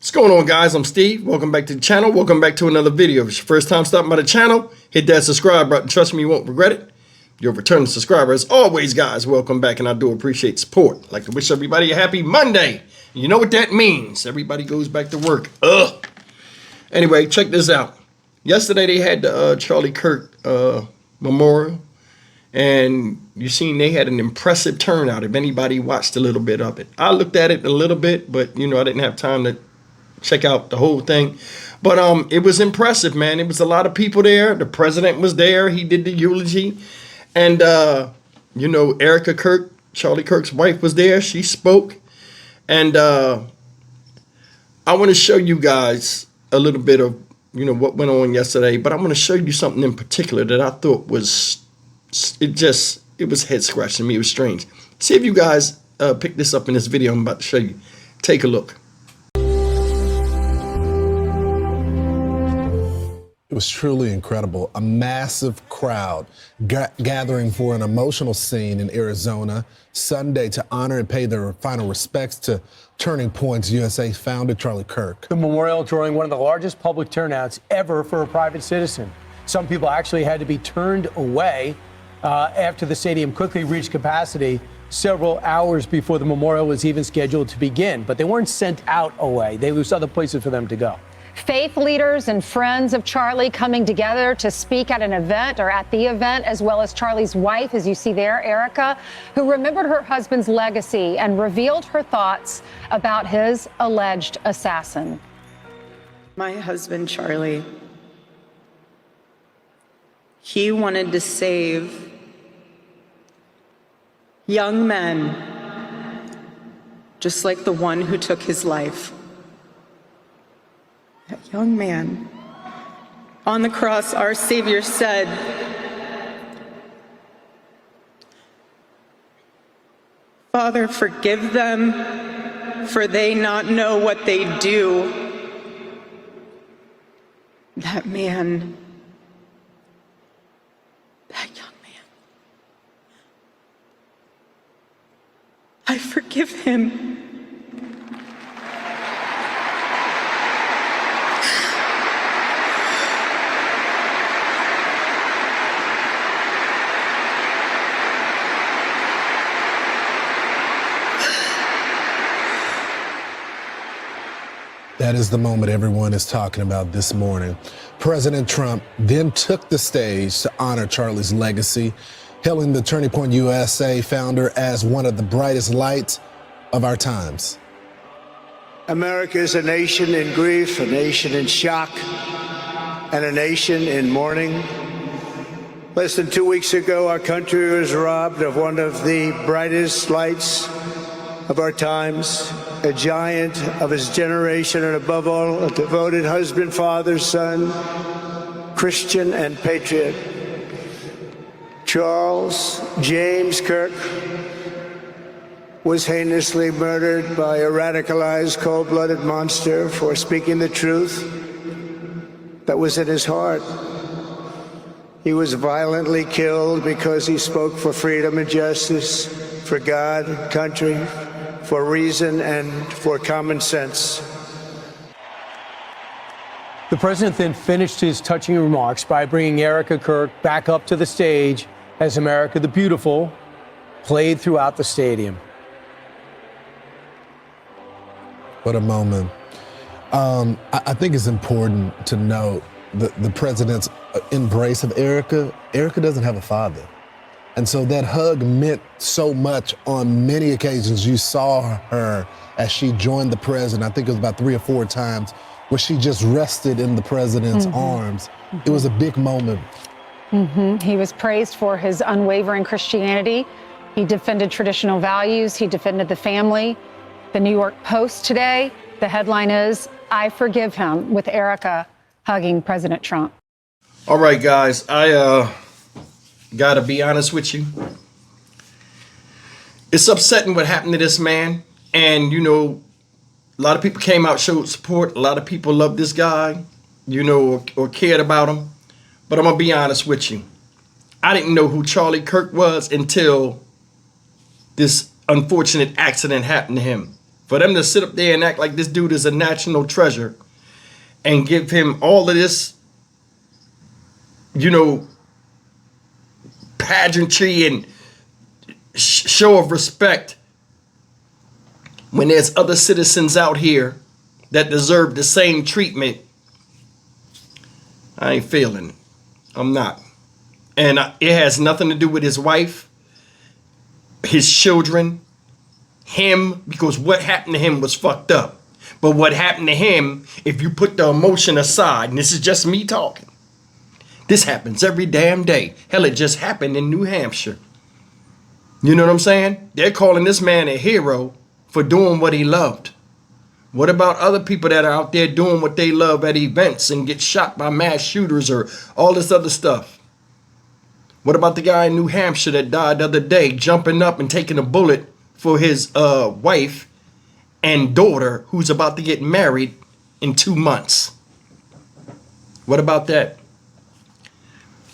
What's going on, guys? I'm Steve. Welcome back to the channel. Welcome back to another video. If it's your first time stopping by the channel, hit that subscribe button. Trust me, you won't regret it. You're a returning subscriber. As always, guys, welcome back, and I do appreciate support. I'd like to wish everybody a happy Monday. You know what that means. Everybody goes back to work. Ugh. Anyway, check this out. Yesterday, they had the Charlie Kirk memorial, and you seen they had an impressive turnout if anybody watched a little bit of it. I looked at it a little bit, but, you know, I didn't have time to check out the whole thing. But it was impressive, man. It was a lot of people there. The president was there. He did the eulogy. And, you know, Erica Kirk, Charlie Kirk's wife, was there. She spoke. And I want to show you guys a little bit of, you know, what went on yesterday. But I want to show you something in particular that I thought was, it was head-scratching me. It was strange. See if you guys pick this up in this video I'm about to show you. Take a look. It was truly incredible. A massive crowd gathering for an emotional scene in Arizona Sunday to honor and pay their final respects to Turning Points USA founder Charlie Kirk. The memorial drawing one of the largest public turnouts ever for a private citizen. Some people actually had to be turned away after the stadium quickly reached capacity several hours before the memorial was even scheduled to begin. But they weren't sent out away. There was other places for them to go. Faith leaders and friends of Charlie coming together to speak at an event or at the event, as well as Charlie's wife, as you see there, Erica, who remembered her husband's legacy and revealed her thoughts about his alleged assassin. My husband, Charlie, he wanted to save young men just like the one who took his life. That young man. On the cross, our Savior said, "Father, forgive them, for they not know what they do." That man, that young man, I forgive him. That is the moment everyone is talking about this morning. President Trump then took the stage to honor Charlie's legacy, hailing the Turning Point USA founder as one of the brightest lights of our times. America is a nation in grief, a nation in shock, and a nation in mourning. Less than 2 weeks ago, our country was robbed of one of the brightest lights of our times, a giant of his generation, and above all, a devoted husband, father, son, Christian, and patriot. Charles James Kirk was heinously murdered by a radicalized, cold-blooded monster for speaking the truth that was in his heart. He was violently killed because he spoke for freedom and justice, for God, country, for reason, and for common sense. The president then finished his touching remarks by bringing Erica Kirk back up to the stage as America the Beautiful played throughout the stadium. What a moment. I think it's important to note the president's embrace of Erica. Erica doesn't have a father. And so that hug meant so much on many occasions. You saw her as she joined the president. I think it was about 3 or 4 times where she just rested in the president's arms. It was a big moment. He was praised for his unwavering Christianity. He defended traditional values. He defended the family. The New York Post today, the headline is, "I forgive him," with Erica hugging President Trump. All right, guys. I gotta be honest with you. It's upsetting what happened to this man. And, you know, a lot of people came out, showed support. A lot of people loved this guy, you know, or cared about him. But I'm gonna be honest with you. I didn't know who Charlie Kirk was until this unfortunate accident happened to him. For them to sit up there and act like this dude is a national treasure and give him all of this, you know, pageantry and show of respect when there's other citizens out here that deserve the same treatment, I ain't feeling it. I'm not. And it has nothing to do with his wife, his children, him, because what happened to him was fucked up. But what happened to him, if you put the emotion aside, and this is just me talking, this happens every damn day. Hell, it just happened in New Hampshire. You know what I'm saying? They're calling this man a hero for doing what he loved. What about other people that are out there doing what they love at events and get shot by mass shooters or all this other stuff? What about the guy in New Hampshire that died the other day jumping up and taking a bullet for his wife and daughter who's about to get married in 2 months? What about that?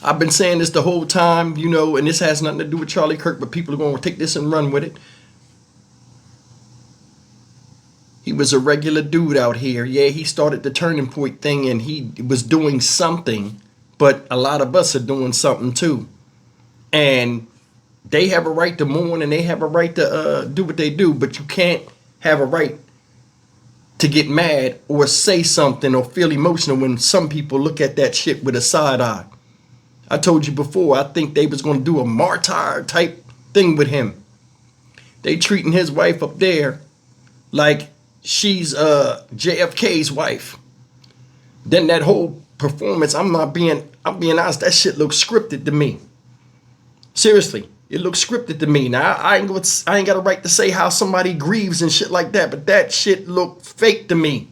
I've been saying this the whole time, you know, and this has nothing to do with Charlie Kirk, but people are going to take this and run with it. He was a regular dude out here. Yeah, he started the Turning Point thing and he was doing something, but a lot of us are doing something too. And they have a right to mourn and they have a right to do what they do, but you can't have a right to get mad or say something or feel emotional when some people look at that shit with a side eye. I told you before, I think they was going to do a martyr type thing with him. They treating his wife up there like she's JFK's wife. Then that whole performance, I'm being honest, that shit looks scripted to me. Seriously, it looks scripted to me. Now I ain't got a right to say how somebody grieves and shit like that, but that shit looked fake to me.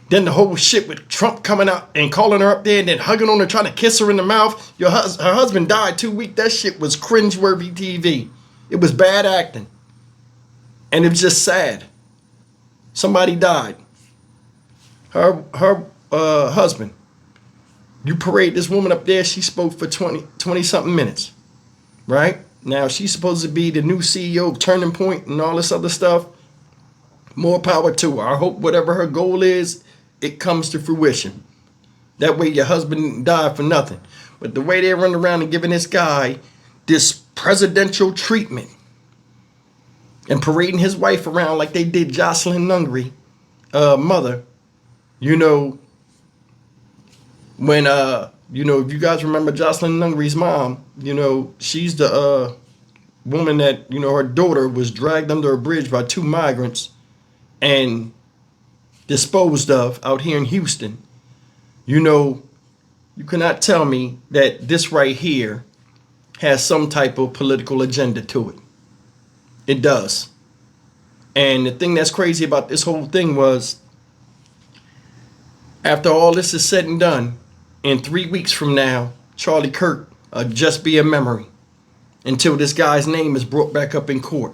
Then the whole shit with Trump coming out and calling her up there and then hugging on her, trying to kiss her in the mouth. Her husband died 2 weeks. That shit was cringeworthy TV. It was bad acting. And it was just sad. Somebody died. Her husband. You parade this woman up there. She spoke for 20 something minutes. Right? Now she's supposed to be the new CEO of Turning Point and all this other stuff. More power to her. I hope whatever her goal is, it comes to fruition. That way your husband didn't die for nothing. But the way they run around and giving this guy this presidential treatment and parading his wife around like they did Jocelyn Nungry, mother, you know, when, you know, if you guys remember Jocelyn Nungry's mom, you know, she's the woman that, you know, her daughter was dragged under a bridge by 2 migrants and disposed of out here in Houston. You know, you cannot tell me that this right here has some type of political agenda to it. It does. And the thing that's crazy about this whole thing was, after all this is said and done, in 3 weeks from now, Charlie Kirk will just be a memory until this guy's name is brought back up in court.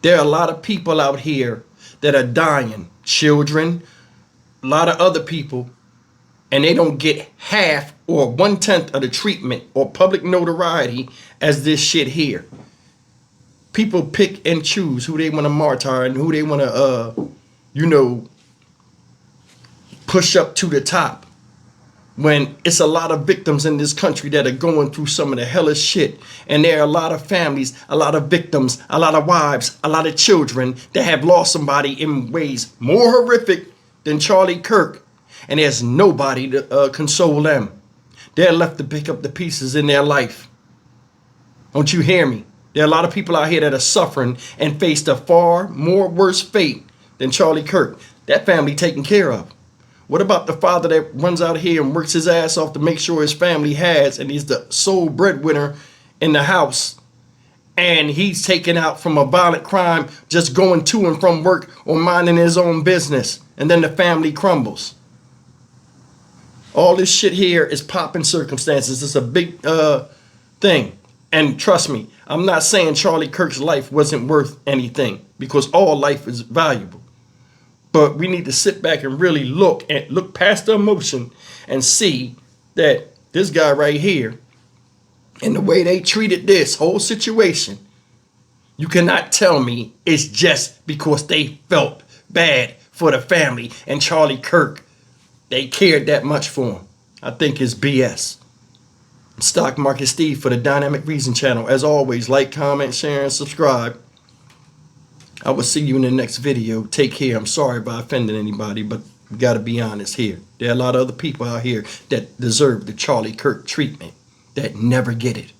There are a lot of people out here that are dying, children, a lot of other people, and they don't get half or 1/10 of the treatment or public notoriety as this shit here. People pick and choose who they want to martyr and who they want to, you know, push up to the top. When it's a lot of victims in this country that are going through some of the hellish shit. And there are a lot of families, a lot of victims, a lot of wives, a lot of children that have lost somebody in ways more horrific than Charlie Kirk. And there's nobody to console them. They're left to pick up the pieces in their life. Don't you hear me? There are a lot of people out here that are suffering and faced a far more worse fate than Charlie Kirk. That family taken care of. What about the father that runs out here and works his ass off to make sure his family has, and he's the sole breadwinner in the house, and he's taken out from a violent crime just going to and from work or minding his own business, and then the family crumbles? All this shit here is popping circumstances. It's a big thing. And trust me, I'm not saying Charlie Kirk's life wasn't worth anything, because all life is valuable. But we need to sit back and really look past the emotion and see that this guy right here and the way they treated this whole situation, You cannot tell me it's just because they felt bad for the family and Charlie Kirk. They cared that much for him. I think it's BS. Stock Market Steve for the Dynamic Reason channel. As always, like, comment, share, and subscribe. I will see you in the next video. Take care. I'm sorry if I offended anybody, but we got to be honest here. There are a lot of other people out here that deserve the Charlie Kirk treatment that never get it.